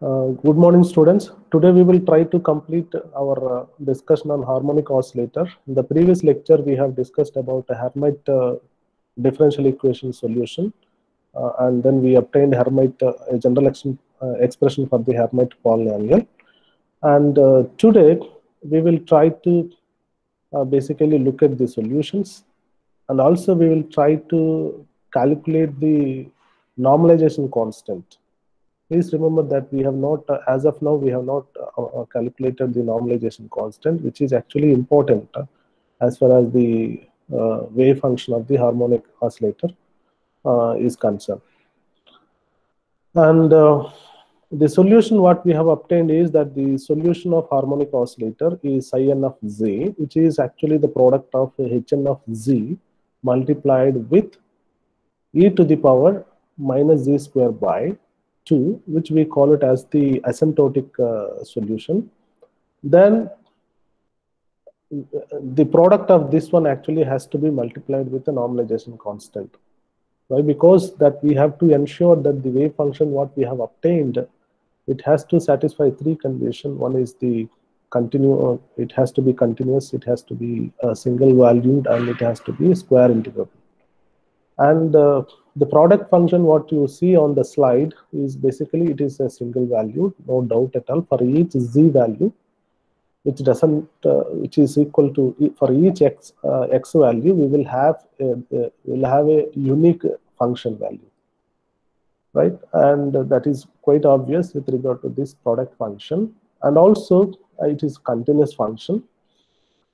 Good morning, students. Today we will try to complete our discussion on harmonic oscillator. In the previous lecture, we have discussed about a Hermite differential equation solution, and then we obtained Hermite a general expression for the Hermite polynomial. And today we will try to basically look at the solutions, and also we will try to calculate the normalization constant. Please remember that we have not, as of now, we have not calculated the normalization constant, which is actually important as far as the wave function of the harmonic oscillator is concerned. And the solution what we have obtained is that the solution of harmonic oscillator is psi n of z, which is actually the product of hn of z multiplied with e to the power minus z square by 2, which we call it as the asymptotic solution. Then the product of this one actually has to be multiplied with the normalization constant. Why? Because that we have to ensure that the wave function what we have obtained, it has to satisfy three conditions. One is the it has to be continuous, it has to be single valued, and it has to be square integrable. And the product function what you see on the slide is basically it is a single value, no doubt at all. For each z value, which doesn't which is equal to, for each x value, we will have a unique function value, right? And that is quite obvious with regard to this product function. And also it is continuous function.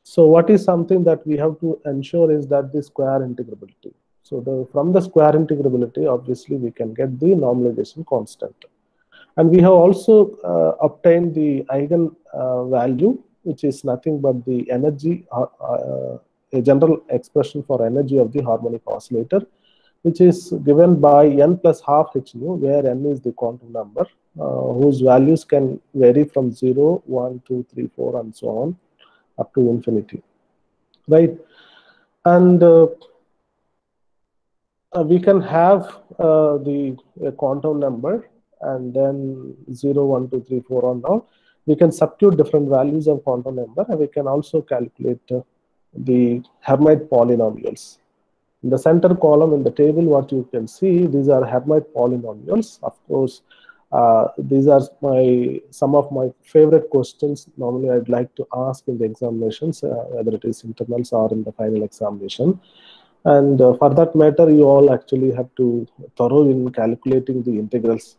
So what is something that we have to ensure is that the square integrability. So from the square integrability, obviously we can get the normalization constant. And we have also obtained the eigen value, which is nothing but the energy, a general expression for energy of the harmonic oscillator, which is given by n plus half h nu, where n is the quantum number, whose values can vary from 0, 1, 2, 3, 4, and so on, up to infinity, right? And we can have the quantum number, and then 0, 1, 2, 3, 4 on down. We can substitute different values of quantum number, and we can also calculate the Hermite polynomials. In the center column in the table, what you can see, these are Hermite polynomials. Of course, these are some of my favorite questions. Normally, I'd like to ask in the examinations, whether it is internals or in the final examination. And for that matter, you all actually have to thorough in calculating the integrals.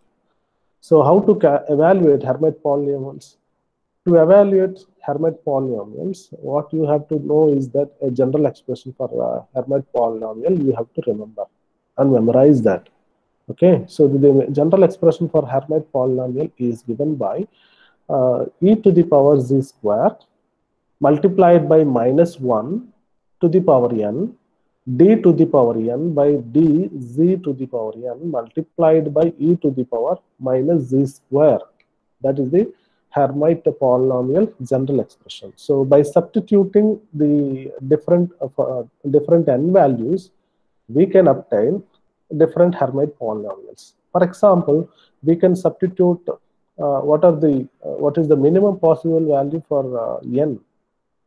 So how to evaluate Hermite polynomials? To evaluate Hermite polynomials, what you have to know is that a general expression for Hermite polynomial, you have to remember and memorize that. Okay, so the general expression for Hermite polynomial is given by e to the power z square multiplied by minus 1 to the power n d to the power n by d z to the power n multiplied by e to the power minus z square. That is the Hermite polynomial general expression. So by substituting the different n values, we can obtain different Hermite polynomials. For example, we can substitute what is the minimum possible value for n.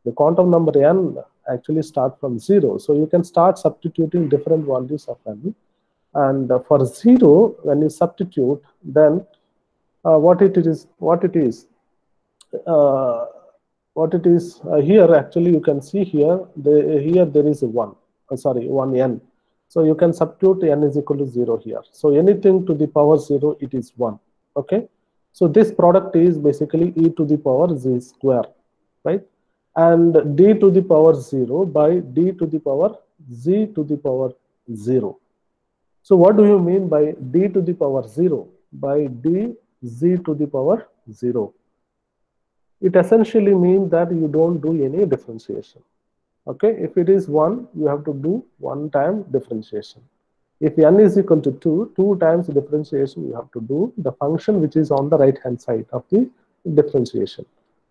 The quantum number n actually start from 0. So you can start substituting different values of n. And for 0, when you substitute, then what it is here, actually you can see here, here there is 1 n. So you can substitute n is equal to 0 here. So anything to the power 0, it is 1. Okay. So this product is basically e to the power z square, right? And d to the power 0 by d to the power z to the power 0. So what do you mean by d to the power 0? By d z to the power 0. It essentially means that you don't do any differentiation. Okay, if it is 1, you have to do 1 time differentiation. If n is equal to 2, 2 times differentiation, you have to do the function which is on the right hand side of the differentiation,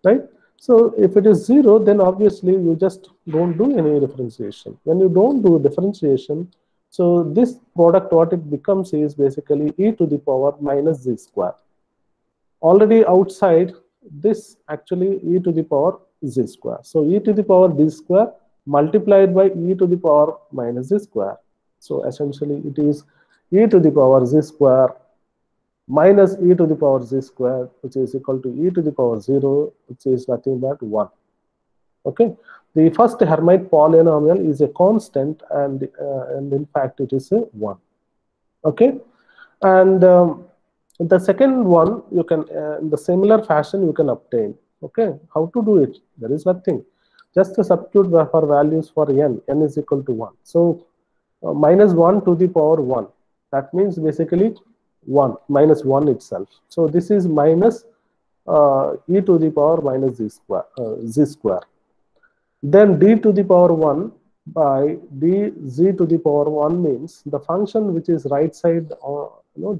right? So if it is 0, then obviously you just don't do any differentiation. When you don't do differentiation, so this product, what it becomes is basically e to the power minus z square. already outside this actually e to the power z square. So e to the power d square multiplied by e to the power minus z square. So essentially it is e to the power z square minus e to the power z square, which is equal to e to the power 0, which is nothing but 1. Okay, the first Hermite polynomial is a constant, and in fact it is a 1. Okay, and the second one you can in the similar fashion you can obtain. Okay, how to do it? There is nothing, just to substitute for values for n is equal to 1. So minus 1 to the power 1, that means basically 1 minus 1 itself. So this is minus e to the power minus z square. Then d to the power 1 by dz to the power 1 means the function which is right side,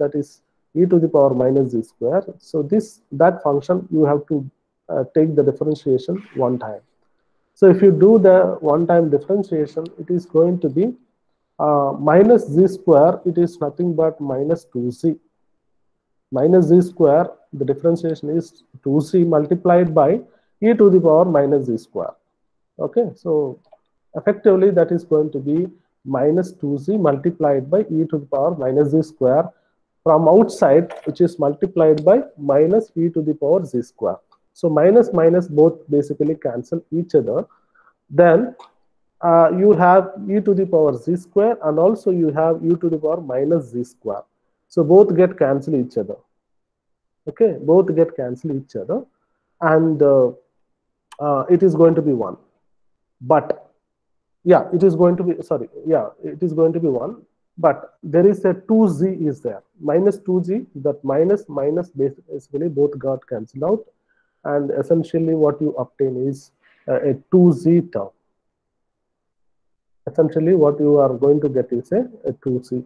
that is e to the power minus z square. So that function you have to take the differentiation one time. So if you do the one time differentiation, it is going to be minus z square. It is nothing but minus 2z. Minus z square, the differentiation is 2z multiplied by e to the power minus z square. Okay, so effectively that is going to be minus 2z multiplied by e to the power minus z square from outside, which is multiplied by minus e to the power z square. So minus minus both basically cancel each other. Then you have e to the power z square, and also you have e to the power minus z square. So both get cancel each other. Okay, both get cancel each other, and it is going to be 1. But yeah, it is going to be, sorry, yeah, it is going to be 1. But there is a 2z is there, minus 2z, that minus minus basically both got cancelled out, and essentially what you obtain is a 2z term. Essentially what you are going to get is a 2c,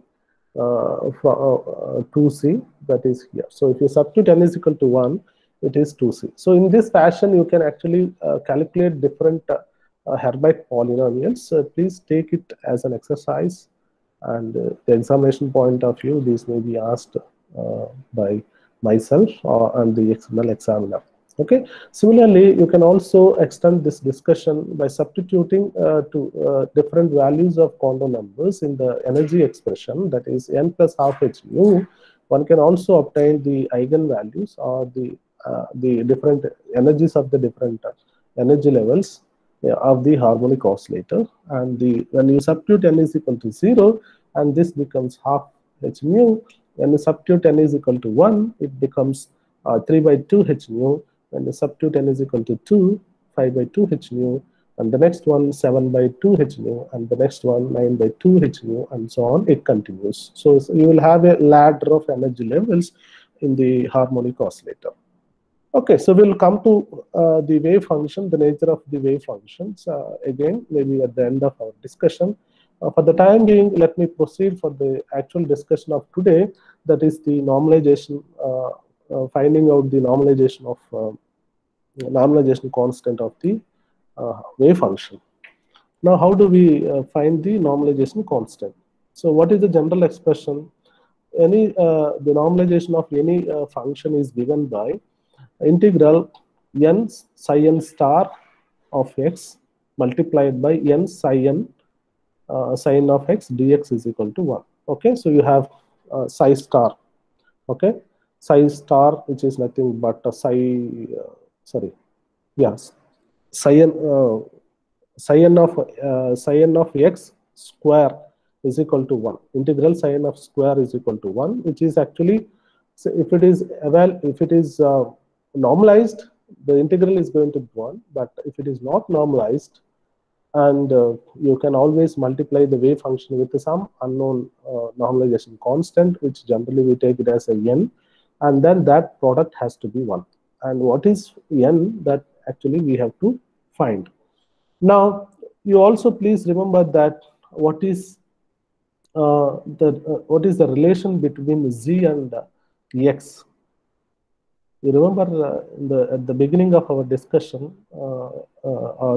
2c, that is here. So if you substitute n is equal to 1, it is 2c. So in this fashion you can actually calculate different Hermite polynomials. Please take it as an exercise, and the examination point of view, these may be asked by myself and the external examiner. Okay. Similarly, you can also extend this discussion by substituting to different values of quantum numbers in the energy expression, that is n plus half h nu. One can also obtain the eigenvalues or the different energies of the different energy levels of the harmonic oscillator, and when you substitute n is equal to 0, and this becomes half h mu. When you substitute n is equal to 1, it becomes 3 by 2 h mu. When you substitute n is equal to 2, 5 by 2 h mu, and the next one 7 by 2 h mu, and the next one 9 by 2 h mu, and so on. It continues. So you will have a ladder of energy levels in the harmonic oscillator. Okay, so we'll come to the wave function, the nature of the wave functions again, maybe at the end of our discussion. For the time being, let me proceed for the actual discussion of today, that is the normalization, finding out the normalization of normalization constant of the wave function. Now, how do we find the normalization constant? So what is the general expression? The normalization of any function is given by integral n psi n star of x multiplied by n psi n sin of x dx is equal to 1. Okay, so you have psi star. Okay, psi star, which is nothing but a psi n of x square is equal to 1. Integral psi n of square is equal to 1, which is actually, so if it is normalized, the integral is going to be 1. But if it is not normalized, and you can always multiply the wave function with some unknown normalization constant, which generally we take it as a n, and then that product has to be 1. And what is n? That actually we have to find. Now, you also please remember that what is the relation between z and x. You remember at the beginning of our discussion,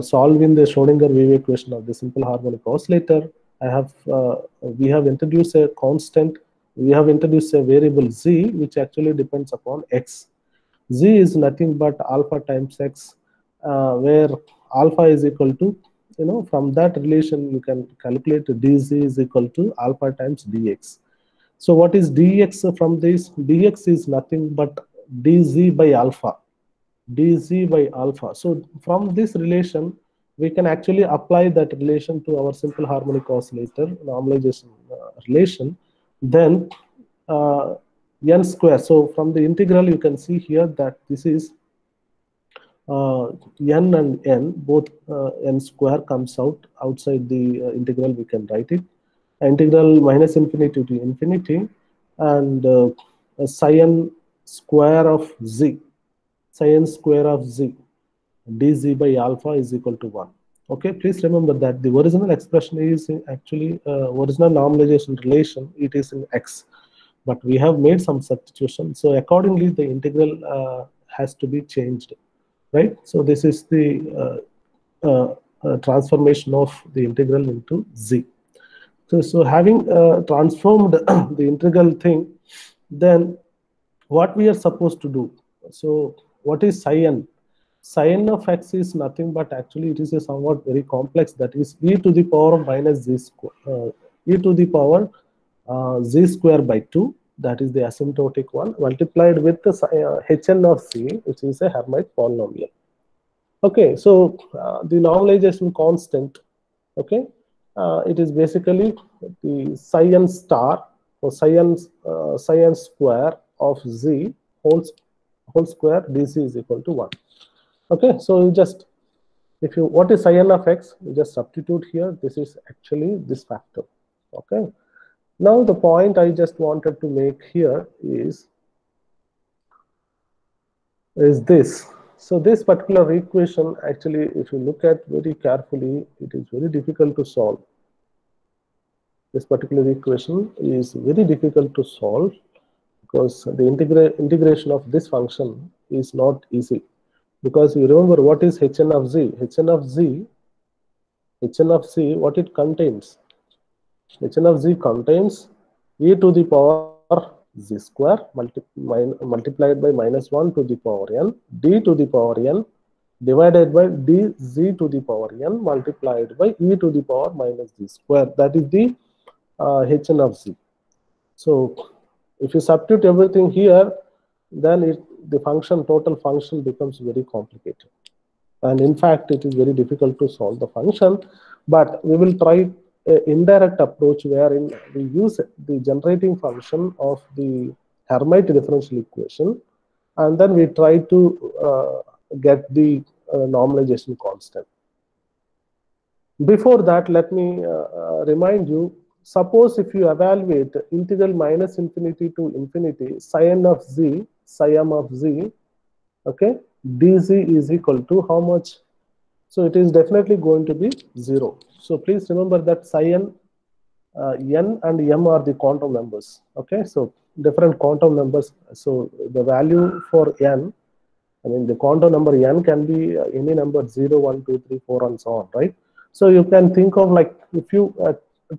solving the Schrodinger wave equation of the simple harmonic oscillator, we have introduced a constant, we have introduced a variable z, which actually depends upon x. Z is nothing but alpha times x, where alpha is equal to, from that relation you can calculate dz is equal to alpha times dx. So what is dx from this? Dx is nothing but dz by alpha, dz by alpha. So from this relation, we can actually apply that relation to our simple harmonic oscillator normalization relation. Then n square. So from the integral, you can see here that this is n and n, both n square comes outside the integral. We can write it integral minus infinity to infinity, and psi n square of z, psi n square of z, dz by alpha is equal to 1. Okay, please remember that the original expression is actually original normalization relation, it is in x, but we have made some substitution, so accordingly the integral has to be changed, right? So this is the transformation of the integral into z. So having transformed the integral thing, then what we are supposed to do? So what is psi n? Psi n of x is nothing but actually it is a somewhat very complex, that is e to the power of minus z square, e to the power z square by 2, that is the asymptotic one, multiplied with the hn of c, which is a Hermite polynomial. Okay, so the normalization constant, okay, it is basically the psi n star or psi n square of z whole square dc is equal to 1. Okay, so you just, if you, what is psi n of x, you just substitute here, this is actually this factor. Okay, now the point I just wanted to make here is this. So this particular equation, actually, if you look at very carefully, it is very difficult to solve. This particular equation is very difficult to solve because the integration of this function is not easy. Because you remember what is hn of z? Hn of z, what it contains? Hn of z contains e to the power z square multiplied by minus 1 to the power n, d to the power n divided by dz to the power n multiplied by e to the power minus z square. That is the hn of z. So if you substitute everything here, then the total function becomes very complicated. And in fact, it is very difficult to solve the function, but we will try an indirect approach wherein we use the generating function of the Hermite differential equation, and then we try to get the normalization constant. Before that, let me remind you, suppose if you evaluate integral minus infinity to infinity psi n of z, psi m of z, okay, dz is equal to how much? So it is definitely going to be 0. So please remember that psi n, n and m are the quantum numbers. Okay, so different quantum numbers. So the value for n, I mean the quantum number n can be any number 0, 1, 2, 3, 4, and so on, right? So you can think of like if you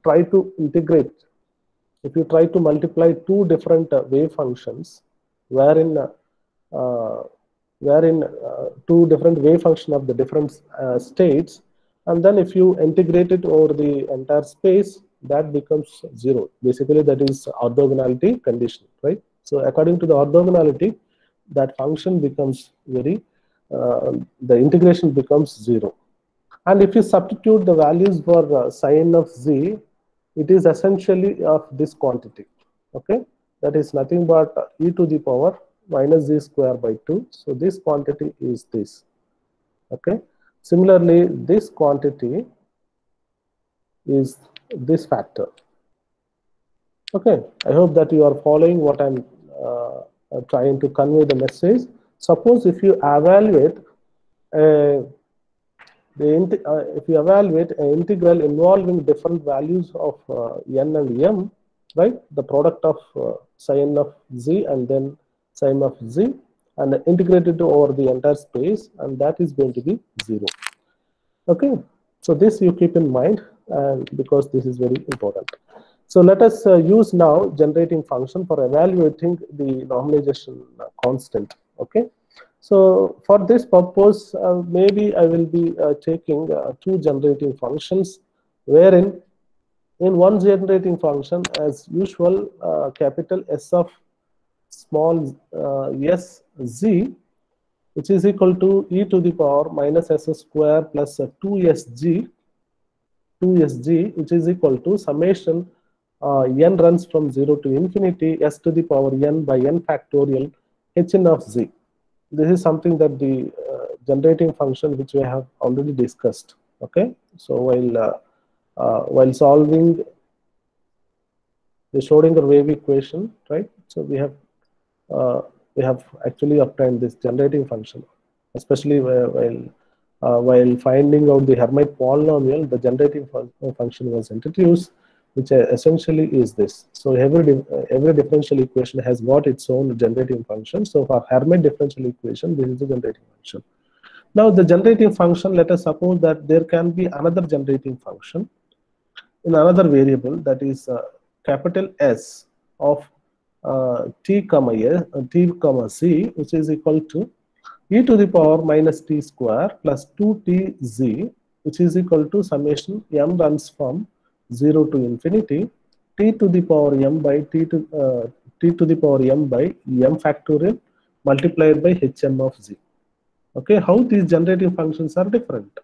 try to integrate, if you try to multiply two different wave functions, wherein two different wave function of the different states, and then if you integrate it over the entire space, that becomes 0. Basically, that is orthogonality condition, right? So according to the orthogonality, that function becomes the integration becomes 0. And if you substitute the values for psi n of z, it is essentially of this quantity. Okay, that is nothing but e to the power minus z square by 2. So this quantity is this. Okay, similarly, this quantity is this factor. Okay, I hope that you are following what I'm trying to convey the message. Suppose if you evaluate if you evaluate an integral involving different values of n and m, right? The product of psi n of z and then psi m of z, and integrated over the entire space, and that is going to be 0. Okay, so this you keep in mind, and because this is very important. So let us use now generating function for evaluating the normalization constant. Okay, So for this purpose, maybe I will be taking two generating functions, wherein in one generating function, as usual, capital S of small s z, which is equal to e to the power minus s square plus 2sg, which is equal to summation n runs from 0 to infinity s to the power n by n factorial hn of z. This is something that the generating function which we have already discussed. Okay, so while solving the Schrodinger wave equation, right? So we have actually obtained this generating function, especially while finding out the Hermite polynomial, the generating function was introduced, which essentially is this. So every differential equation has got its own generating function. So for Hermite differential equation, this is the generating function. Now the generating function, let us suppose that there can be another generating function in another variable, that is capital S of t comma c, which is equal to e to the power minus t square plus 2tz, which is equal to summation m runs from 0 to infinity t to the power m by t to the power m by m factorial multiplied by hm of z. Okay, how these generating functions are different?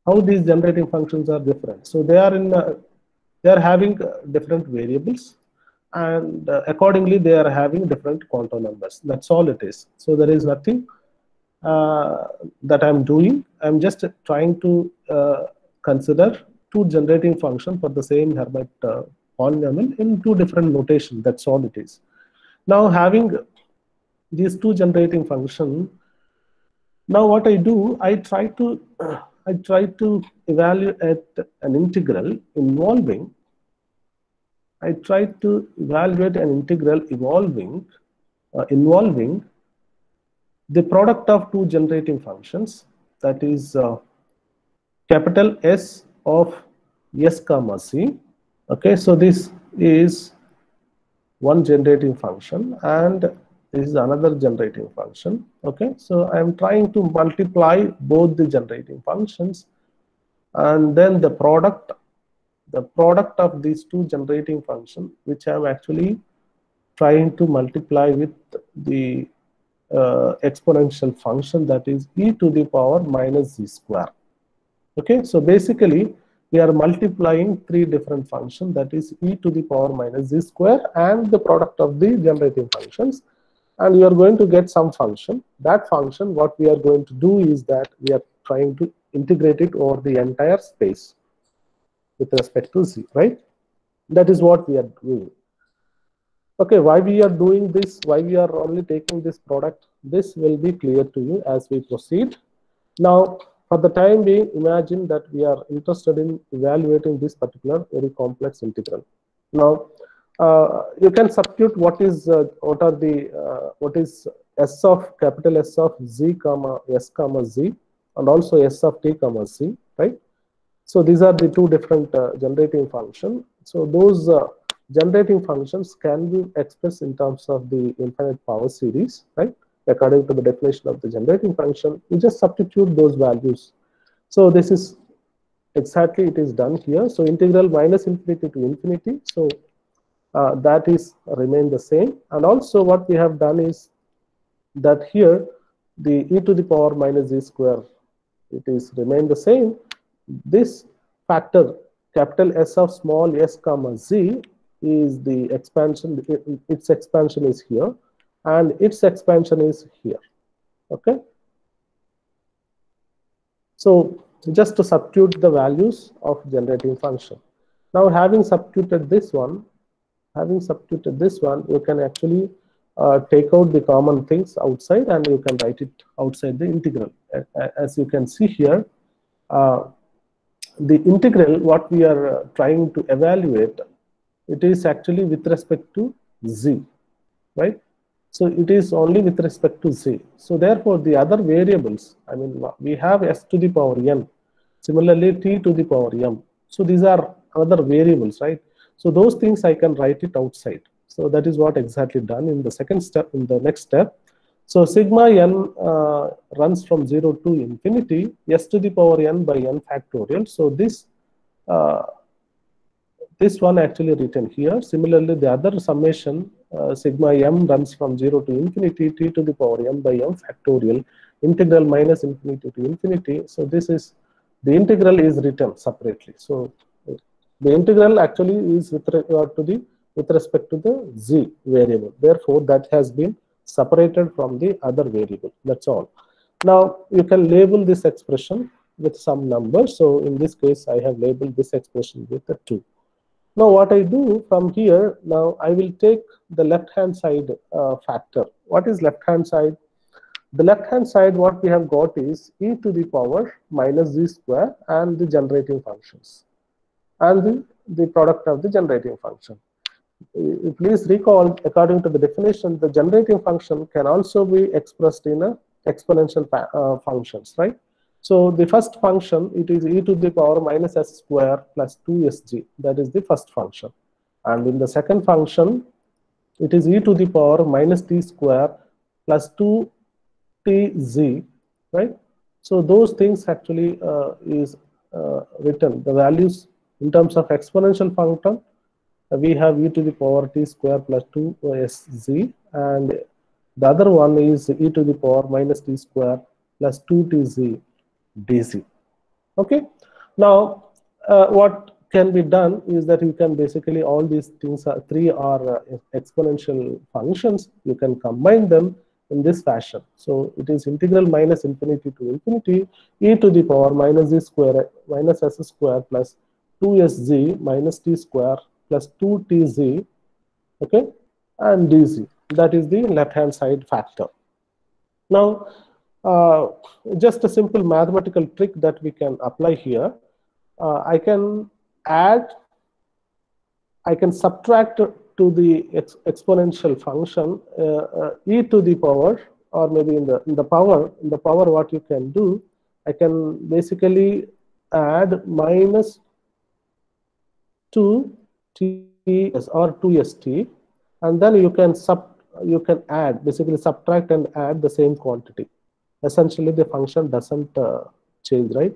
How these generating functions are different? So they are having different variables, and accordingly they are having different quantum numbers. That's all it is. So there is nothing that I'm doing. I'm just trying to consider two generating function for the same Hermite polynomial in two different notation. That's all it is. Now having these two generating function, now what I do, I try to evaluate an integral involving involving the product of two generating functions, that is capital S of s comma c. Okay, so this is one generating function and this is another generating function. Okay, so I am trying to multiply both the generating functions, and then the product of these two generating functions, which I am actually trying to multiply with the exponential function, that is e to the power minus z square. Okay, so basically we are multiplying three different functions, that is e to the power minus z square and the product of the generating functions, and we are going to get some function. That function, what we are going to do is that we are trying to integrate it over the entire space with respect to z, right? That is what we are doing. Okay, why we are doing this, why we are only taking this product, this will be clear to you as we proceed. Now, for the time being, imagine that we are interested in evaluating this particular very complex integral. Now, you can substitute what is s of capital S of z comma s comma z, and also s of t comma c, right? So these are the two different generating functions. So those generating functions can be expressed in terms of the infinite power series, right? According to the definition of the generating function, you just substitute those values. So this is exactly it is done here. So integral minus infinity to infinity. So that is remain the same. And also what we have done is that here the e to the power minus z square, it is remain the same. This factor capital S of small s comma z is the expansion. Its expansion is here, and its expansion is here. Okay, so just to substitute the values of generating function. Now having substituted this one, you can actually take out the common things outside and you can write it outside the integral. As you can see here, the integral what we are trying to evaluate, it is actually with respect to z, right? So it is only with respect to z. So therefore the other variables, I mean, we have s to the power n, similarly t to the power m. So these are other variables, right? So those things I can write it outside. So that is what exactly done in the second step, in the next step. So sigma n runs from 0 to infinity, s to the power n by n factorial. So this one actually written here. Similarly, the other summation sigma m runs from 0 to infinity, t to the power m by m factorial, integral minus infinity to infinity. So this is, the integral is written separately. So the integral actually is with regard to the, with respect to the z variable. Therefore, that has been separated from the other variable. That's all. Now you can label this expression with some numbers. So in this case, I have labeled this expression with a 2. Now what I do from here, now I will take the left hand side factor. What is left hand side? The left hand side, what we have got is e to the power minus z square and the generating functions and the product of the generating function. Please recall, according to the definition, the generating function can also be expressed in a exponential functions, right? So the first function, it is e to the power minus s square plus 2sg. That is the first function. And in the second function, it is e to the power minus t square plus 2tz, right? So those things actually is written. The values in terms of exponential function, we have e to the power t square plus 2sz, and the other one is e to the power minus t square plus 2tz dz. Okay. Now, what can be done is that you can basically, all these things are, three are exponential functions. You can combine them in this fashion. So it is integral minus infinity to infinity e to the power minus z square minus s square plus 2sz minus t square plus 2tz, okay, and dz. That is the left hand side factor. Now, just a simple mathematical trick that we can apply here. I can add, I can subtract to the exponential function e to the power, or maybe in the power, what you can do, I can basically add minus 2ts or 2st, and then you can add, basically subtract and add the same quantity. Essentially the function doesn't change, right?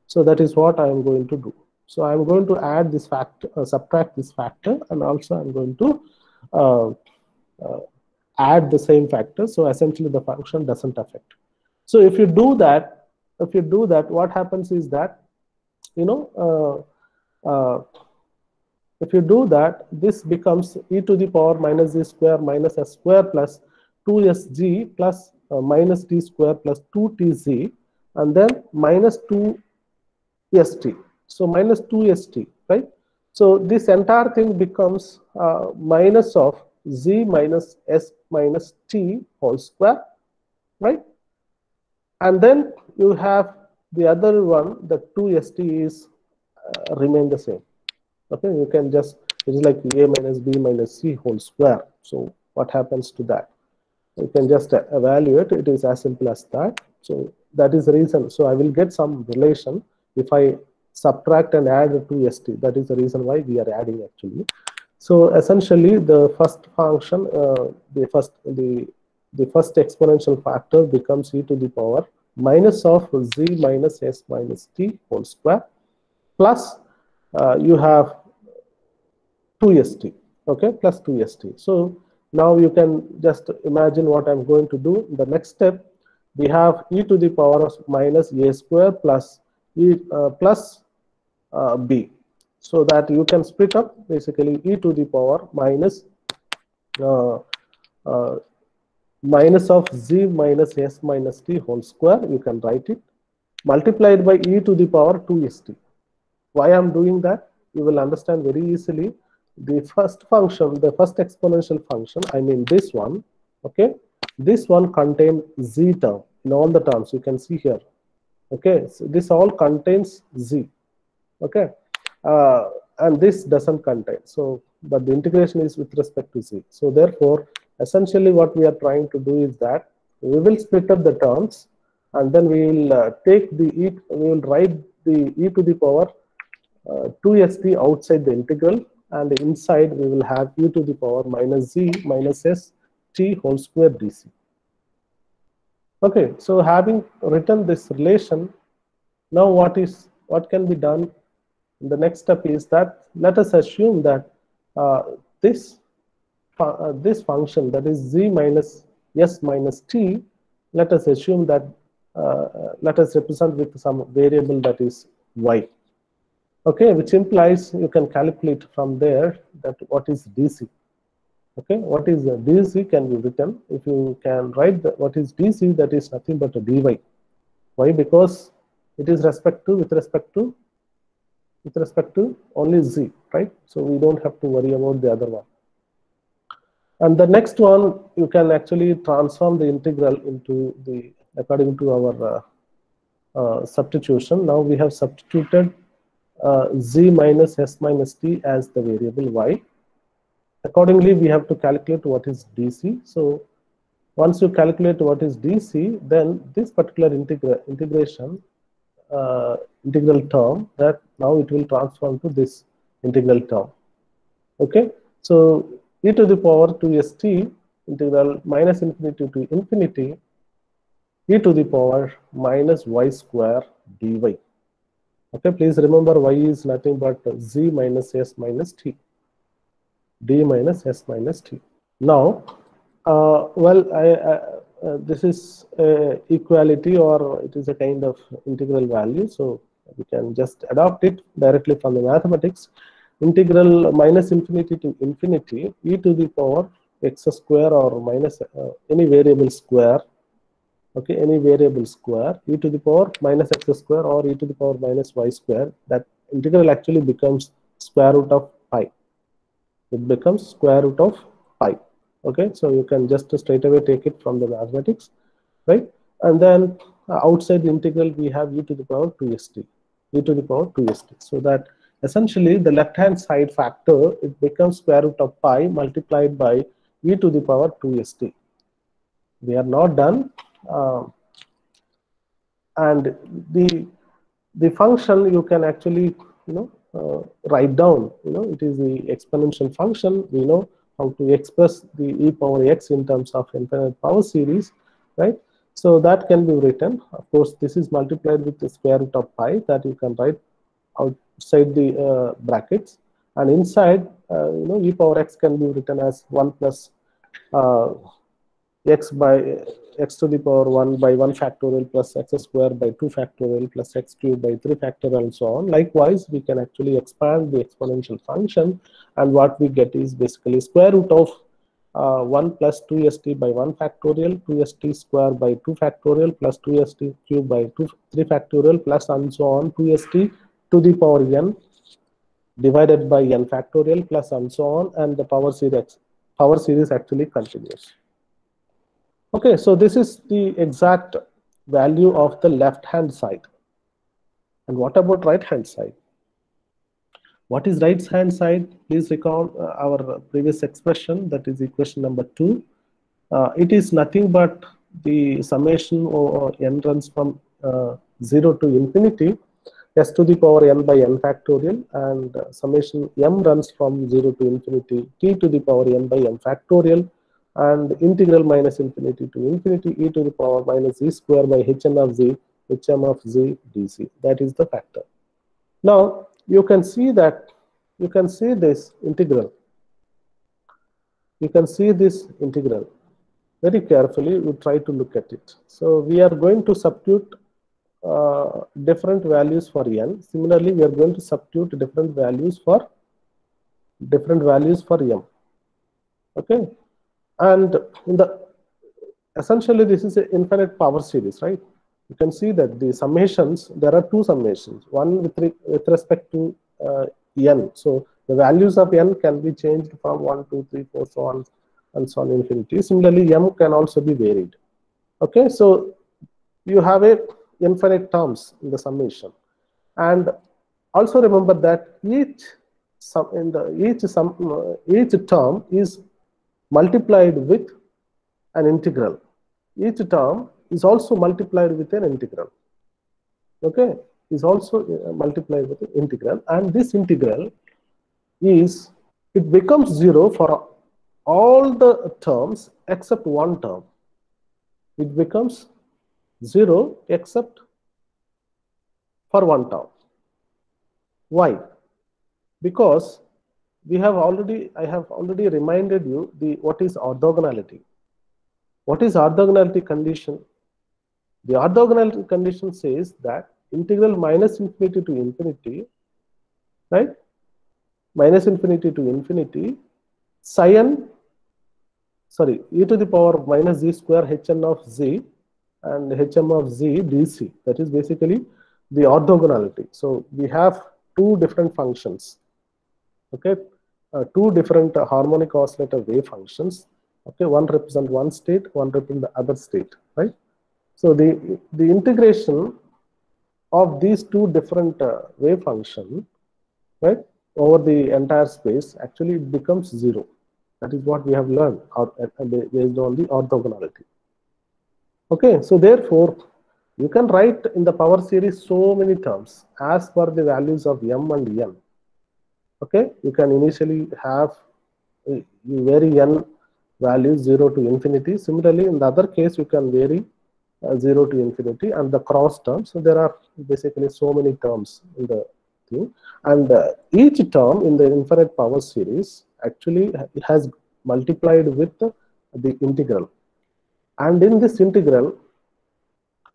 So that is what I am going to do. So I am going to add this factor, subtract this factor, and also I am going to add the same factor. So essentially the function doesn't affect. So if you do that, what happens is that, you know, if you do that, this becomes e to the power minus z square minus s square plus 2sg plus minus t square plus 2tz, and then minus 2st. So minus 2st, right? So this entire thing becomes minus of z minus s minus t whole square, right? And then you have the other one, the 2st is remain the same. Okay, you can just, it is like a minus b minus c whole square. So what happens to that? You can just evaluate. It is as simple as that. So that is the reason. So I will get some relation if I subtract and add 2st. That is the reason why we are adding actually. So essentially the first function, the first exponential factor becomes e to the power minus of z minus s minus t whole square plus you have 2st, okay, plus 2st. So now you can just imagine what I'm going to do. In the next step, we have e to the power of minus a square plus b. So that you can split up basically e to the power minus minus of z minus s minus t whole square. You can write it multiplied by e to the power 2st. Why I'm doing that? You will understand very easily. The first function, the first exponential function, I mean this one, okay, this one contains z term in all the terms you can see here, okay. So this all contains z, okay, and this doesn't contain. So but the integration is with respect to z. So therefore essentially what we are trying to do is that we will split up the terms, and then we will take the we will write the e to the power 2st outside the integral, and inside we will have e to the power minus z minus s t whole square dc. Okay, so having written this relation, now what can be done? The next step is that let us assume that uh, this this function, that is z minus s minus t, let us assume that let us represent with some variable that is y. Okay, which implies you can calculate from there that what is dc. Okay, what is dc can be written. If you can write what is dc, that is nothing but a dy. Why? Because it is with respect to only z, right? So we don't have to worry about the other one. And the next one, you can actually transform the integral into the, according to our substitution. Now we have substituted z minus s minus t as the variable y. Accordingly, we have to calculate what is dc. So once you calculate what is dc, then this particular integral term, that now it will transform to this integral term. Okay, so e to the power 2st integral minus infinity to infinity e to the power minus y square dy. Okay, please remember y is nothing but z minus s minus t, d minus s minus t. Now, this is equality, or it is a kind of integral value, so we can just adopt it directly from the mathematics. Integral minus infinity to infinity e to the power x square or minus any variable square. Okay, any variable square e to the power minus x square or e to the power minus y square. That integral actually becomes square root of pi. It becomes square root of pi. Okay, so you can just straight away take it from the mathematics, right? And then outside the integral we have e to the power 2st, e to the power 2st. So that essentially the left hand side factor, it becomes square root of pi multiplied by e to the power 2st. We are not done. And the function you can actually write down. It is the exponential function. We know how to express the e power x in terms of infinite power series, right? So that can be written. Of course, this is multiplied with the square root of pi, that you can write outside the brackets, and inside e power x can be written as 1 plus x by x to the power 1 by 1 factorial plus x square by 2 factorial plus x cubed by 3 factorial and so on. Likewise, we can actually expand the exponential function, and what we get is basically square root of 1 plus 2st by 1 factorial, 2st square by 2 factorial plus 2st cubed by 3 factorial plus and so on, 2st to the power n divided by n factorial plus and so on, and the power series actually continues. Okay, so this is the exact value of the left hand side. And what about right hand side? What is right hand side? Please recall our previous expression, that is equation number 2. It is nothing but the summation or n runs from 0 to infinity, s to the power n by n factorial, and summation m runs from 0 to infinity, t to the power n by n factorial, and integral minus infinity to infinity e to the power minus z square by hm of z dc. That is the factor. Now you can see this integral. You can see this integral very carefully. We try to look at it. So we are going to substitute different values for n. Similarly, we are going to substitute different values for m. Okay, and essentially this is an infinite power series, right? You can see that the summations, there are two summations, one with respect to n. So the values of n can be changed from 1, 2, 3, 4, so on and so on infinity. Similarly, m can also be varied. Okay, so you have a infinite terms in the summation, and also remember that each term is multiplied with an integral. Each term is also multiplied with an integral. Okay, is also multiplied with an integral, and this integral it becomes 0 for all the terms except one term. It becomes 0 except for one term. Why? Because I have already reminded you what is orthogonality. What is orthogonality condition? The orthogonality condition says that integral minus infinity to infinity, right? Minus infinity to infinity, e to the power minus z square hn of z and hm of z dc. That is basically the orthogonality. So we have two different functions, okay, two different harmonic oscillator wave functions. Okay, one represent one state, one represent the other state, right? So the integration of these two different wave function, right, over the entire space, actually it becomes 0. That is what we have learned based on the orthogonality. Okay, so therefore you can write in the power series so many terms as per the values of m and n. Okay, you can initially have you vary n values 0 to infinity. Similarly, in the other case, you can vary 0 to infinity and the cross terms. So there are basically so many terms in the thing, and each term in the infinite power series actually has multiplied with the integral, and in this integral,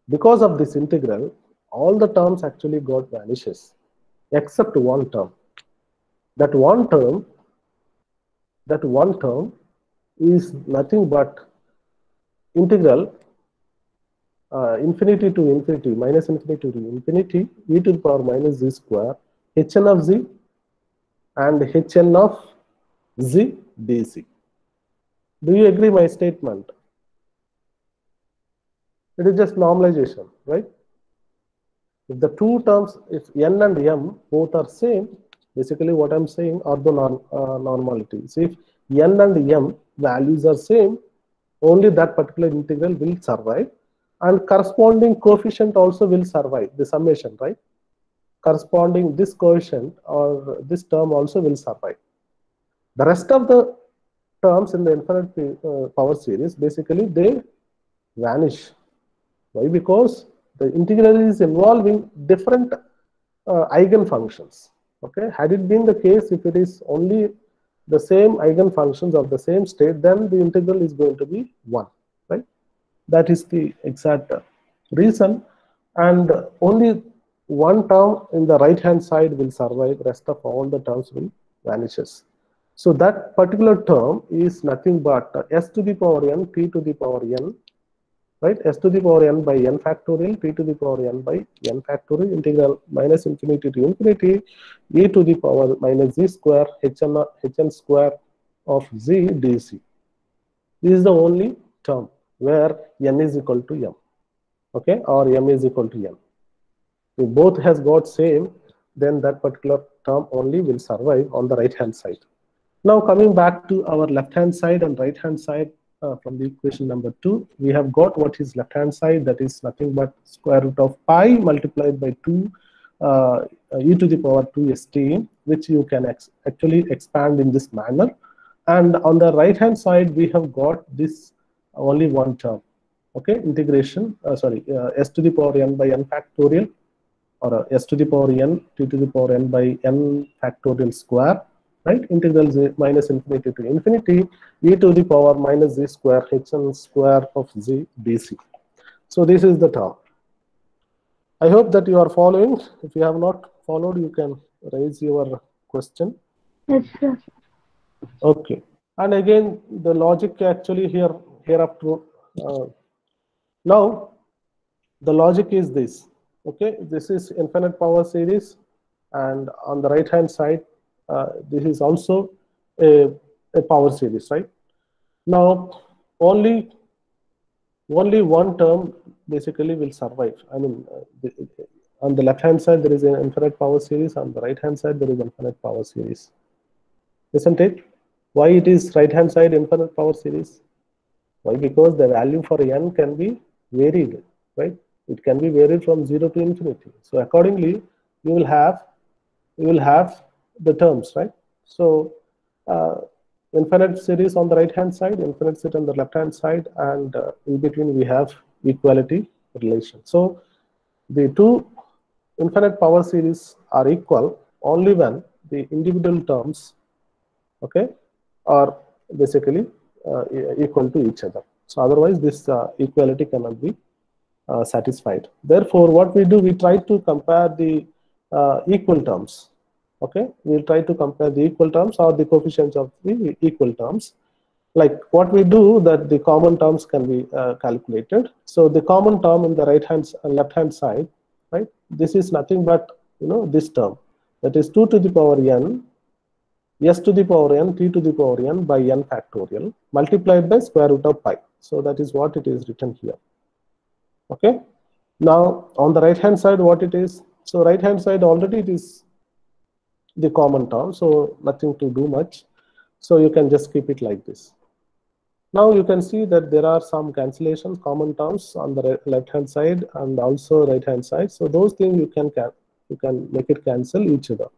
because of this integral, all the terms actually got vanishes except one term. That one term is nothing but integral infinity to infinity, minus infinity to infinity, e to the power minus z square, hn of z and hn of z dc. Do you agree my statement? It is just normalization, right? If the two terms, if n and m both are same, basically what I'm saying orthonormality. So if n and m values are same, only that particular integral will survive, and corresponding coefficient also will survive, the summation, right? Corresponding this coefficient or this term also will survive. The rest of the terms in the infinite power series, basically they vanish. Why? Because the integral is involving different eigenfunctions. Okay, had it been the case, if it is only the same eigenfunctions of the same state, then the integral is going to be 1, right? That is the exact reason, and only one term in the right hand side will survive, rest of all the terms will vanishes. So that particular term is nothing but s to the power n t to the power n, right? S to the power n by n factorial, t to the power n by n factorial, integral minus infinity to infinity, e to the power minus z square hn square of z dc. This is the only term where n is equal to m, okay, or m is equal to n. If both has got same, then that particular term only will survive on the right hand side. Now coming back to our left hand side and right hand side, from the equation number 2, we have got what is left hand side, that is nothing but square root of pi multiplied by 2 e to the power 2 st, which you can actually expand in this manner. And on the right hand side, we have got this only one term, okay, integration, s to the power n by n factorial, or s to the power n t to the power n by n factorial square, right? Integral z minus infinity to infinity, e to the power minus z square hn square of z dc. So this is the term. I hope that you are following. If you have not followed, you can raise your question. Yes, sir. Okay. And again, the logic actually hereafter. Now, the logic is this. Okay, this is infinite power series, and on the right hand side, this is also a power series, right? Now, only one term basically will survive. I mean, on the left hand side there is an infinite power series, on the right hand side there is infinite power series, isn't it? Why it is right hand side infinite power series? Why? Because the value for n can be varied, right? It can be varied from 0 to infinity. So accordingly, you will have the terms, right? So infinite series on the right hand side, infinite series on the left hand side, and in between we have equality. relation. So the two infinite power series are equal only when the individual terms, okay, are basically equal to each other. So otherwise this equality cannot be satisfied. Therefore, what we do, we try to compare the equal terms. Okay, we'll try to compare the equal terms or the coefficients of the equal terms. Like what we do, that the common terms can be calculated. So the common term in the left hand side, right? This is nothing but this term, that is 2 to the power n s to the power n t to the power n by n factorial multiplied by square root of pi. So that is what it is written here. Okay. Now on the right hand side, what it is? So right hand side already it is the common term, so nothing to do much. So you can just keep it like this. Now you can see that there are some cancellations, common terms on the left hand side and also right hand side. So those things you can make it cancel each other,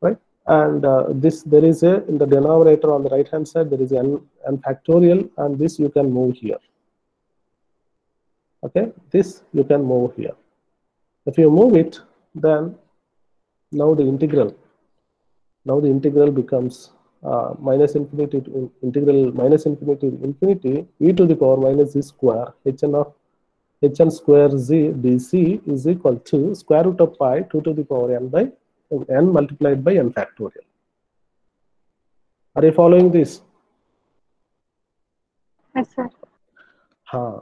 right? And this, there is a, in the denominator on the right hand side, there is n factorial, and this you can move here. Okay, this you can move here. If you move it, then now the integral becomes minus infinity to integral minus infinity to infinity e to the power minus z square hn square z dc is equal to square root of pi 2 to the power n by n multiplied by n factorial. Are you following this? Yes, sir.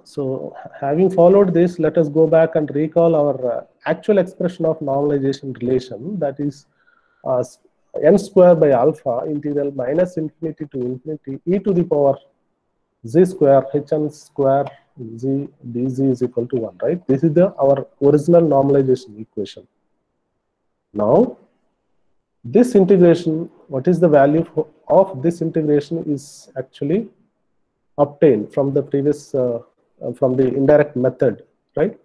So having followed this, let us go back and recall our actual expression of normalization relation, that is n square by alpha integral minus infinity to infinity e to the power z square hn square z dz is equal to 1, right? This is our original normalization equation. Now this integration, what is the value of this integration is actually obtained from the previous from the indirect method, right?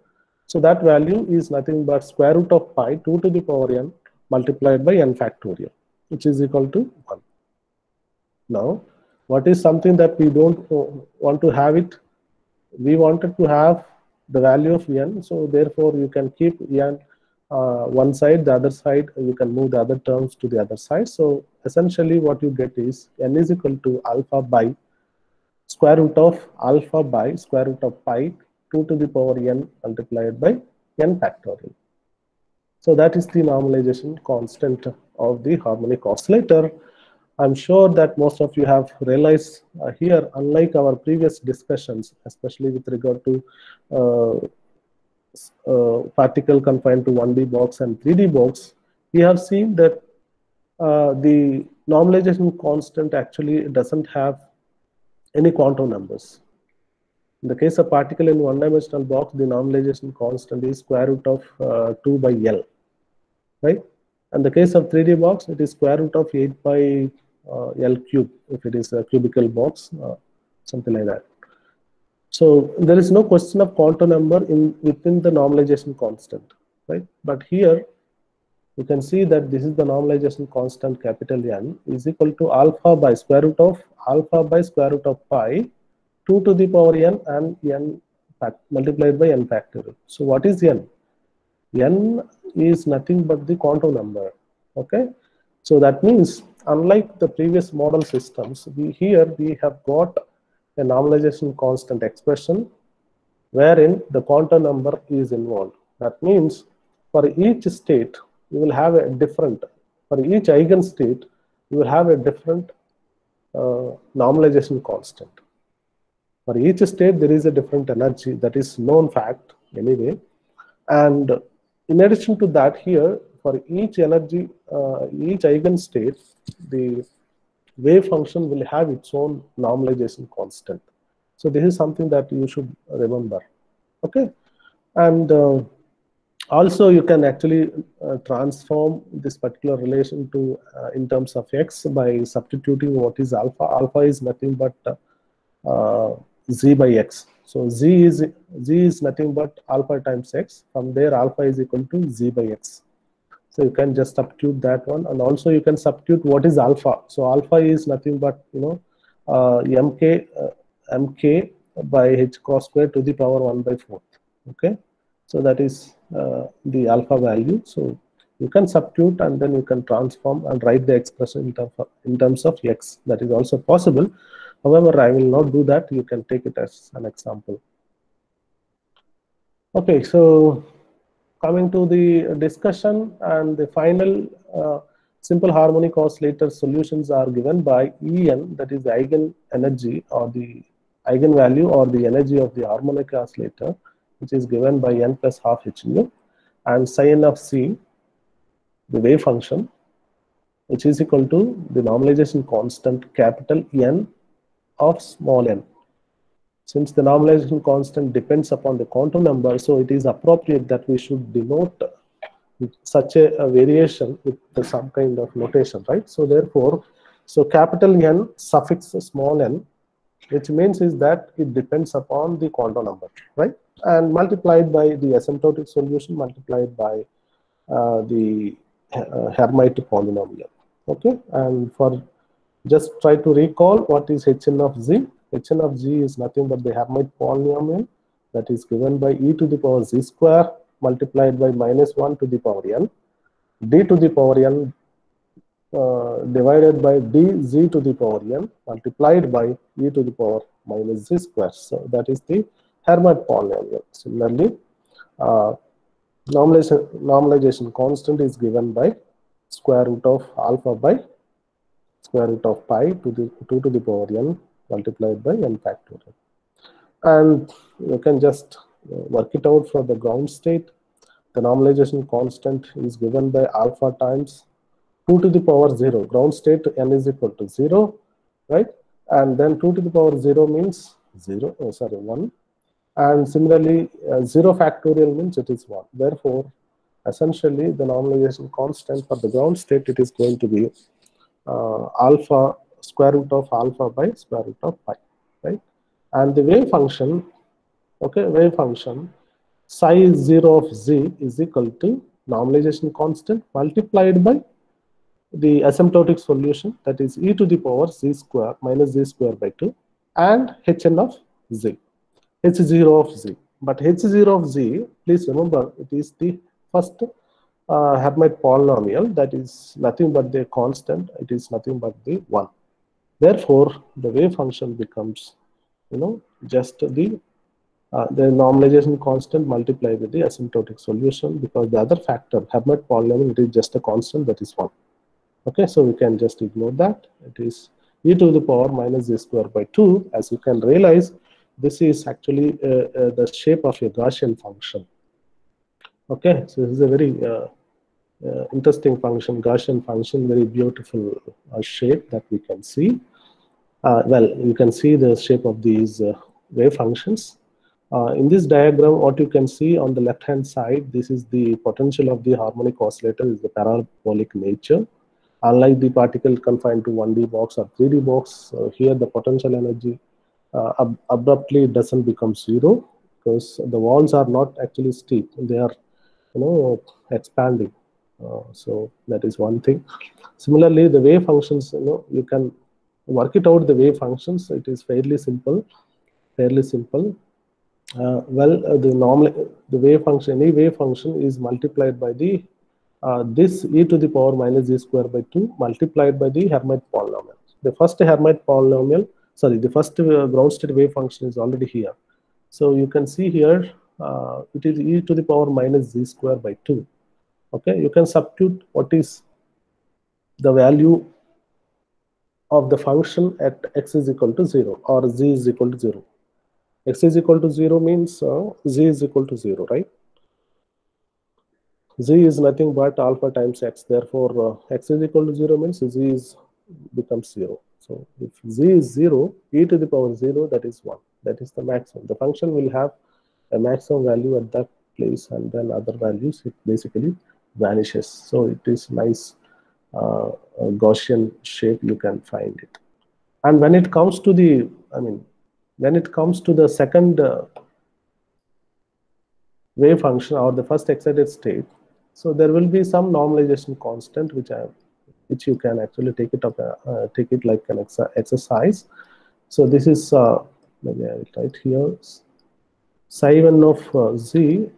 So that value is nothing but square root of pi 2 to the power n multiplied by n factorial, which is equal to 1. Now what is something that we don't want to have it? We wanted to have the value of n, so therefore you can keep n one side, the other side you can move the other terms to the other side. So essentially what you get is n is equal to alpha by square root of alpha by square root of pi 2 to the power n multiplied by n factorial. So that is the normalization constant of the harmonic oscillator. I'm sure that most of you have realized here, unlike our previous discussions, especially with regard to particle confined to 1D box and 3D box, we have seen that the normalization constant actually doesn't have any quantum numbers. In the case of particle in one-dimensional box, the normalization constant is square root of 2 by L, right? And the case of 3D box, it is square root of 8 by L cube, if it is a cubical box, something like that. So there is no question of quantum number within the normalization constant, right? But here you can see that this is the normalization constant, capital N, is equal to alpha by square root of alpha by square root of pi 2 to the power n and n multiplied by n factorial. So what is n? N is nothing but the quantum number. Okay, so that means unlike the previous model systems, we have got a normalization constant expression wherein the quantum number is involved. That means for each state you will have a different, for each eigenstate you will have a different normalization constant. For each state there is a different energy, that is known fact anyway. And in addition to that, here for each energy, each eigenstate, the wave function will have its own normalization constant. So this is something that you should remember. Okay, and also you can actually transform this particular relation to in terms of x by substituting what is alpha. Alpha is nothing but z by x. So z is nothing but alpha times x. From there alpha is equal to z by x. So you can just substitute that one, and also you can substitute what is alpha. So alpha is nothing but mk by h cos square to the power 1 by 4th. Okay, so that is the alpha value. So you can substitute and then you can transform and write the expression in terms of x. That is also possible. However, I will not do that. You can take it as an example. Okay, so coming to the discussion and the final simple harmonic oscillator solutions are given by En, that is the eigen energy or the eigenvalue or the energy of the harmonic oscillator, which is given by n plus half h nu, and psi n of c, the wave function, which is equal to the normalization constant capital N of small n. Since the normalization constant depends upon the quantum number, so it is appropriate that we should denote such a variation with some kind of notation, right? So therefore, so capital N suffix small n, which means is that it depends upon the quantum number, right? And multiplied by the asymptotic solution multiplied by the Hermite polynomial. Okay, and for just try to recall what is Hn of z. Hn of z is nothing but the Hermite polynomial that is given by e to the power z square multiplied by -1 to the power n, d to the power n divided by dz to the power n multiplied by e to the power minus z square. So that is the Hermite polynomial. Similarly, normalization constant is given by square root of alpha by square root of pi to the 2 to the power n multiplied by n factorial. And you can just work it out for the ground state. The normalization constant is given by alpha times 2 to the power 0. Ground state n is equal to 0, right? And then 2 to the power 0 means 1. And similarly, 0 factorial means it is 1. Therefore, essentially, the normalization constant for the ground state, it is going to be alpha square root of alpha by square root of pi, right? And the wave function, okay, wave function psi 0 of z is equal to normalization constant multiplied by the asymptotic solution, that is e to the power z square minus z square by 2 and hn of z, h0 of z. But h0 of z, please remember, it is the first Hermite polynomial, that is nothing but the constant, it is nothing but the 1. Therefore, the wave function becomes, just the normalization constant multiplied with the asymptotic solution, because the other factor, Hermite polynomial, it is just a constant, that is 1. Okay, so we can just ignore that. It is e to the power minus z square by 2. As you can realize, this is actually the shape of a Gaussian function. Okay, so this is a very interesting function, Gaussian function, very beautiful shape that we can see. Well, you can see the shape of these wave functions. In this diagram, what you can see on the left-hand side, this is the potential of the harmonic oscillator, is the parabolic nature. Unlike the particle confined to 1D box or 3D box, here the potential energy abruptly doesn't become 0, because the walls are not actually steep; they are, expanding. So that is one thing. Similarly, the wave functions, you can work it out. The wave functions, it is fairly simple. The wave function, any wave function is multiplied by the this e to the power minus z square by 2 multiplied by the Hermite polynomial. The first Hermite polynomial, sorry, the first ground state wave function is already here. So you can see here, it is e to the power minus z square by 2. Okay, you can substitute what is the value of the function at x is equal to 0 or z is equal to 0. X is equal to 0 means z is equal to 0, right? Z is nothing but alpha times x. Therefore, x is equal to 0 means z becomes 0. So if z is 0, e to the power 0, that is 1. That is the maximum. The function will have a maximum value at that place, and then other values, it basically vanishes. So it is nice Gaussian shape, you can find it. And when it comes to the, when it comes to the second wave function or the first excited state, so there will be some normalization constant which you can actually take it like an exercise. So this is maybe I will write here. psi1 of z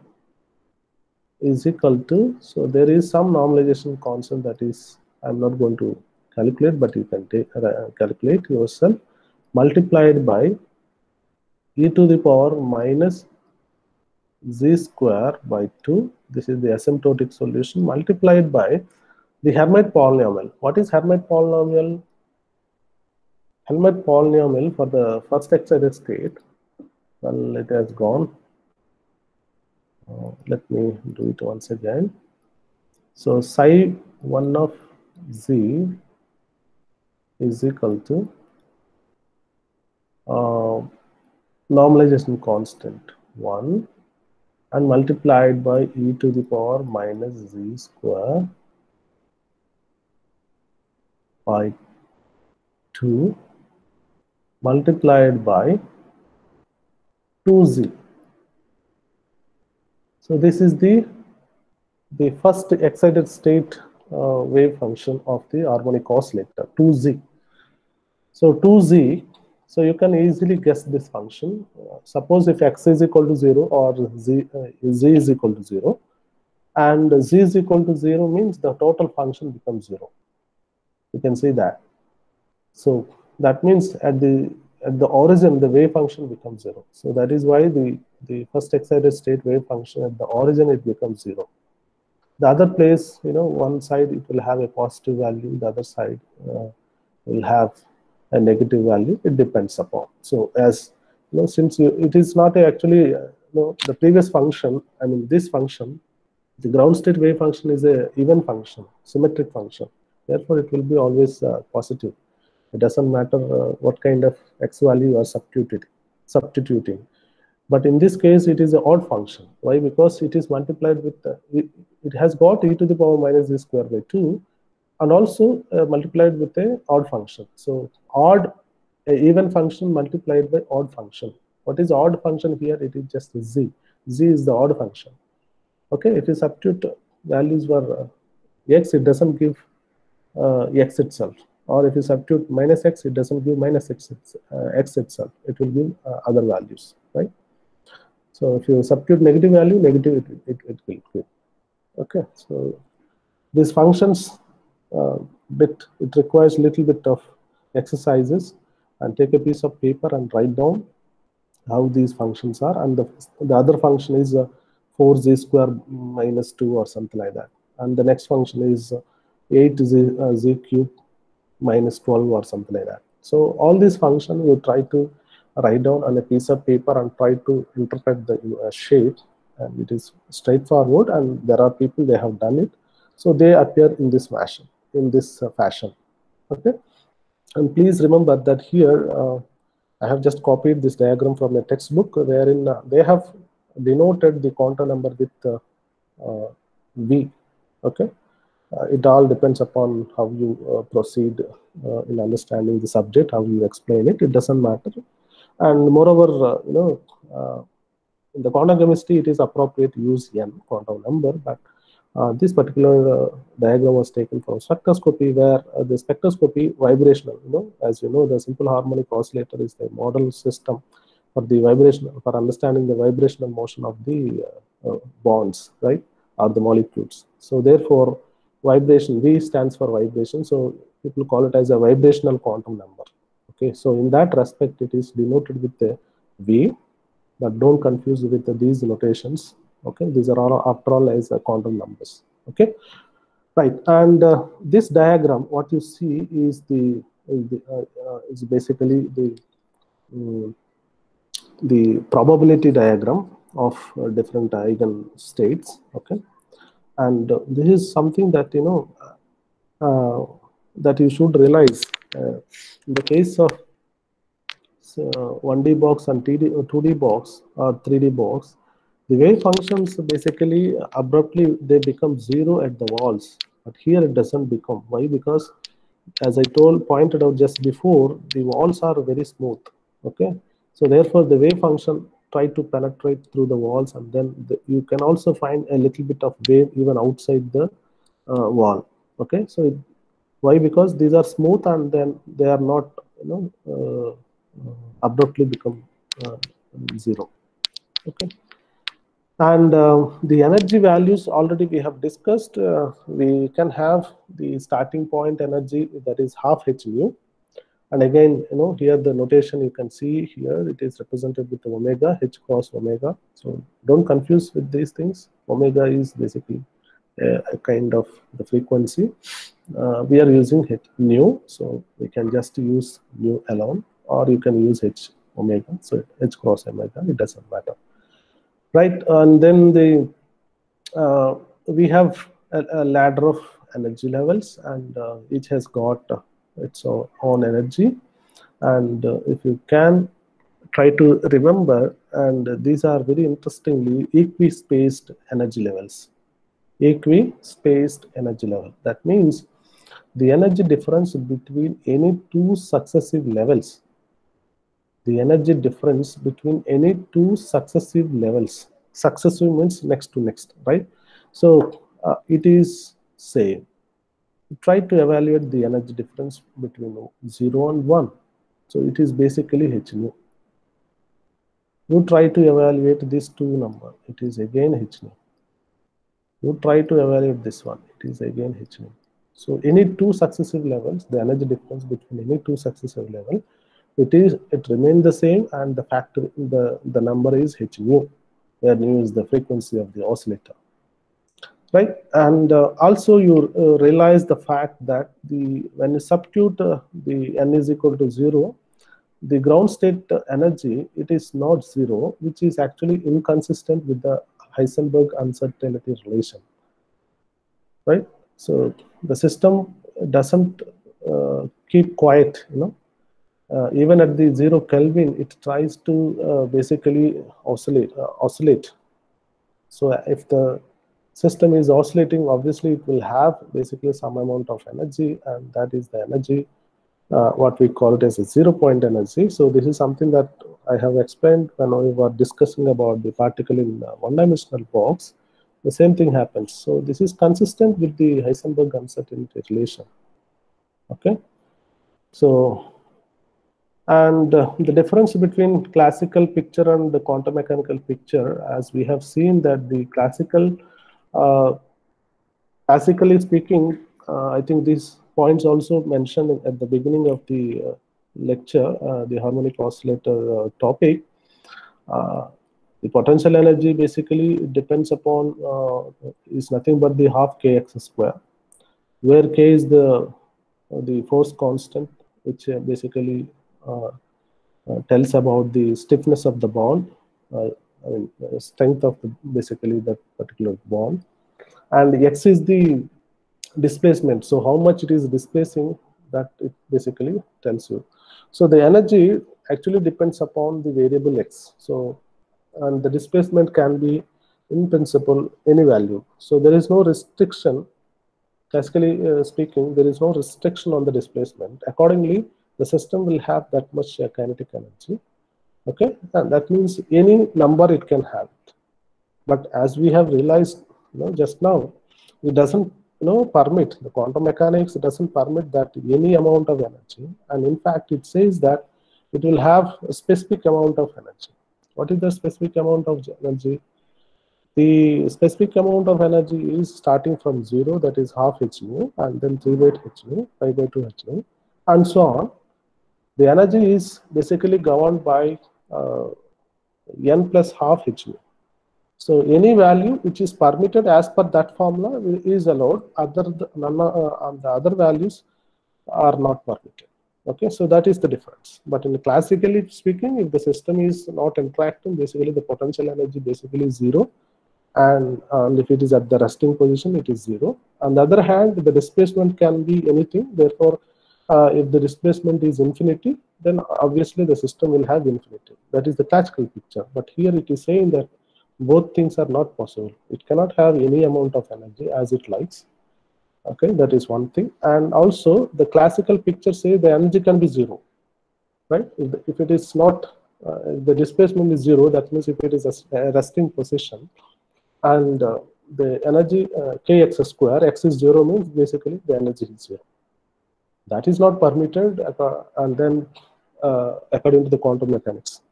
is equal to, so there is some normalization constant that is, I'm not going to calculate, but you can take calculate yourself, multiplied by e to the power minus z square by 2. This is the asymptotic solution, multiplied by the Hermite polynomial. What is Hermite polynomial? Hermite polynomial for the first excited state, well, it has gone. Let me do it once again. So psi1 of z is equal to normalization constant 1 and multiplied by e to the power minus z square by 2 multiplied by 2z. So this is the first excited state wave function of the harmonic oscillator, 2z. So 2z, so you can easily guess this function. Suppose if x is equal to 0 or z is equal to 0, and z is equal to 0 means the total function becomes 0. You can see that. So that means at the origin, the wave function becomes 0. So that is why the first excited state wave function at the origin, it becomes 0. The other place, one side it will have a positive value, the other side will have a negative value. It depends upon. So as since it is not actually the previous function, I mean this function, the ground state wave function is a even function, symmetric function. Therefore, it will be always positive. It doesn't matter what kind of x value you are substituting. But in this case, it is an odd function. Why? Because it is multiplied with, it has got e to the power minus z square by 2, and also multiplied with a odd function. So odd, even function multiplied by odd function. What is odd function here? It is just z. Z is the odd function. Okay, if you substitute values for x, it doesn't give x itself. Or if you substitute minus x, it doesn't give minus x itself. It will give other values, right? So if you substitute negative value, negative it will give. Okay, so these functions it requires little bit of exercises, and take a piece of paper and write down how these functions are, and the other function is 4z square minus 2 or something like that, and the next function is 8z z cube minus 12 or something like that. So all these functions you try to write down on a piece of paper and try to interpret the shape, and it is straightforward, and there are people, they have done it, so they appear in this fashion, okay. And please remember that here I have just copied this diagram from a textbook, wherein they have denoted the quantum number with v. Okay, it all depends upon how you proceed in understanding the subject, how you explain it. It doesn't matter. And moreover, in the quantum chemistry, it is appropriate to use n, quantum number, but this particular diagram was taken from spectroscopy, where the spectroscopy vibrational, as you know, the simple harmonic oscillator is the model system for the vibrational, for understanding the vibrational motion of the bonds, right, or the molecules. So therefore, vibration, V stands for vibration, so people call it as a vibrational quantum number. Okay, so in that respect, it is denoted with the V, but don't confuse with these notations. Okay, these are all, after all, as quantum numbers. Okay, right. And this diagram, what you see is is basically the probability diagram of different eigen states. Okay, and this is something that that you should realize. In the case of 1D box and 2D box or 3D box, the wave functions basically abruptly they become 0 at the walls, but here it doesn't become. Why? Because as I pointed out just before, the walls are very smooth. Okay, so therefore the wave function try to penetrate through the walls, and then you can also find a little bit of wave even outside the wall. Okay, so why? Because these are smooth, and then they are not abruptly become 0. Okay. And the energy values already we have discussed. We can have the starting point energy that is half h mu. And again, here the notation you can see here, it is represented with omega, h cross omega. So don't confuse with these things. Omega is basically a kind of the frequency. We are using h nu, so we can just use nu alone, or you can use h omega. So h cross omega, it doesn't matter, right? And then we have a ladder of energy levels, and each has got its own energy. And if you can try to remember, and these are very interestingly equi-spaced energy levels. Equi-spaced energy level. That means the energy difference between any two successive levels. The energy difference between any two successive levels. Successive means next to next, right? So it is same. Try to evaluate the energy difference between 0 and 1. So it is basically h nu. You try to evaluate these two numbers. It is again h nu. You try to evaluate this one. It is again h nu. So any two successive levels, the energy difference between any two successive levels, it remains the same, and the factor the number is h nu, where nu is the frequency of the oscillator, right? And also you realize the fact that when you substitute the n is equal to 0, the ground state energy, it is not 0, which is actually inconsistent with the Heisenberg uncertainty relation, right? So the system doesn't keep quiet, even at the 0 Kelvin, it tries to basically oscillate. So if the system is oscillating, obviously it will have basically some amount of energy, and that is the energy, what we call it as a 0-point energy. So this is something that I have explained when we were discussing about the particle in one-dimensional box. The same thing happens. So this is consistent with the Heisenberg uncertainty relation. Okay. So, and the difference between classical picture and the quantum mechanical picture, as we have seen that the classically speaking, I think these points also mentioned at the beginning of the lecture, the harmonic oscillator topic. The potential energy basically depends upon is nothing but the half kx square, where k is the force constant, which basically tells about the stiffness of the bond, I mean, strength of basically that particular bond, and x is the displacement. So how much it is displacing, that it basically tells you. So the energy actually depends upon the variable x. So, and the displacement can be in principle any value. So there is no restriction. Classically speaking, there is no restriction on the displacement. Accordingly, the system will have that much kinetic energy. Okay, and that means any number it can have. But as we have realized, just now, it doesn't, permit, the quantum mechanics doesn't permit that any amount of energy. And in fact, it says that it will have a specific amount of energy. What is the specific amount of energy? The specific amount of energy is starting from 0, that is half h nu, and then 3/8 h nu, 5/2 h nu, and so on. The energy is basically governed by n plus half h nu. So any value which is permitted as per that formula is allowed. The other values are not permitted. Okay, so that is the difference. But in classically speaking, if the system is not interacting, basically the potential energy basically is 0, and if it is at the resting position, it is 0. On the other hand, the displacement can be anything. Therefore, if the displacement is infinity, then obviously the system will have infinity. That is the classical picture. But here it is saying that both things are not possible. It cannot have any amount of energy as it likes. Okay, that is one thing. And also the classical picture says the energy can be 0, right? If it is not, the displacement is 0, that means if it is a resting position, and the energy kx square, x is 0 means basically the energy is 0. That is not permitted, and then according to the quantum mechanics.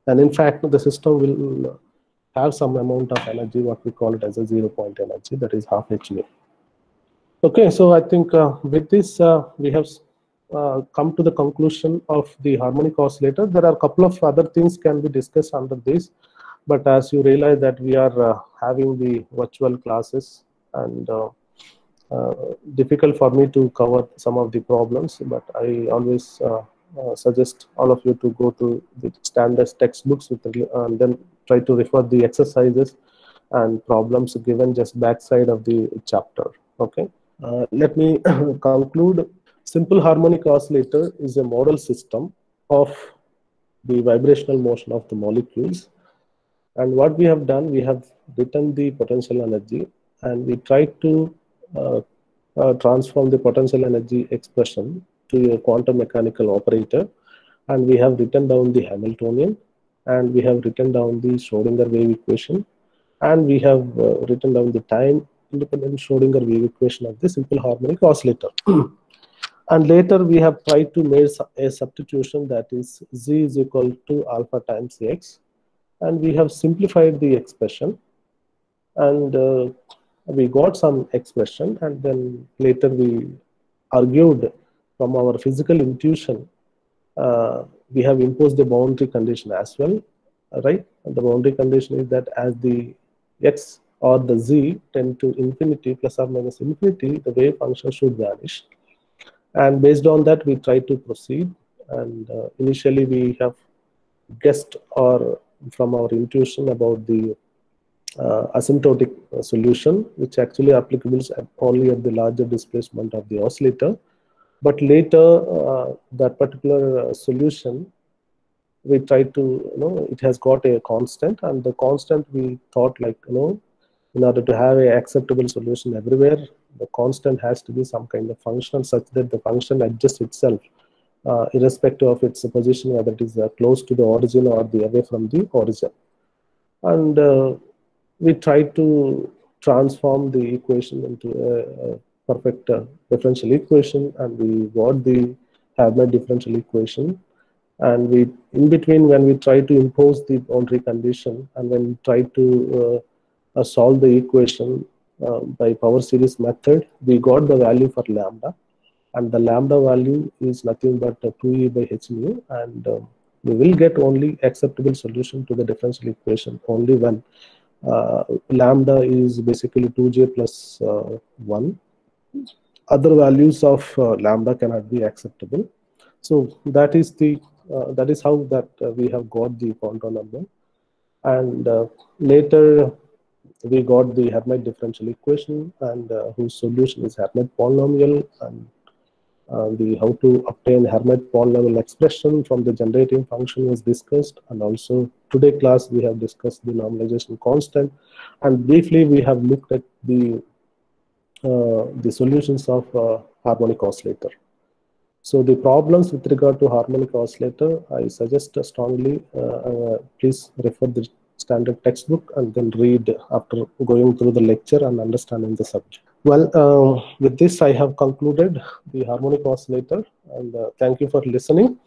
And in fact, the system will have some amount of energy, what we call it as a 0 point energy, that is half hν. Okay, so I think with this we have come to the conclusion of the harmonic oscillator. There are a couple of other things can be discussed under this, but as you realize that we are having the virtual classes, and difficult for me to cover some of the problems, but I always suggest all of you to go to the standard textbooks and then try to refer the exercises and problems given just backside of the chapter. Okay. Let me conclude. Simple harmonic oscillator is a model system of the vibrational motion of the molecules. And what we have done, we have written the potential energy, and we try to transform the potential energy expression to a quantum mechanical operator. And we have written down the Hamiltonian, and we have written down the Schrodinger wave equation, and we have written down the time independent Schrodinger wave equation of the simple harmonic oscillator. And later we have tried to make a substitution, that is z is equal to alpha times x, and we have simplified the expression, and we got some expression, and then later we argued from our physical intuition. We have imposed the boundary condition as well, right? And the boundary condition is that as the x or the z tend to infinity plus or minus infinity, the wave function should vanish. And based on that, we try to proceed. And initially, we have guessed or from our intuition about the asymptotic solution, which actually applicable only at the larger displacement of the oscillator. But later, that particular solution, we tried to, it has got a constant, and the constant we thought, like, in order to have an acceptable solution everywhere, the constant has to be some kind of function such that the function adjusts itself, irrespective of its position, whether it is close to the origin or the away from the origin. And we tried to transform the equation into a perfect differential equation, and we got the Hermite differential equation. And we, in between, when we try to impose the boundary condition, and when we try to solve the equation by power series method, we got the value for lambda, and the lambda value is nothing but 2e by h mu, and we will get only acceptable solution to the differential equation only when lambda is basically 2j plus 1. Other values of lambda cannot be acceptable. So that is the that is how that we have got the quantum number. And later we got the Hermite differential equation, and whose solution is Hermite polynomial, and the how to obtain Hermite polynomial expression from the generating function was discussed. And also today class we have discussed the normalization constant, and briefly we have looked at the solutions of harmonic oscillator. So the problems with regard to harmonic oscillator, I suggest strongly please refer the standard textbook and then read after going through the lecture and understanding the subject. Well, with this I have concluded the harmonic oscillator, and thank you for listening.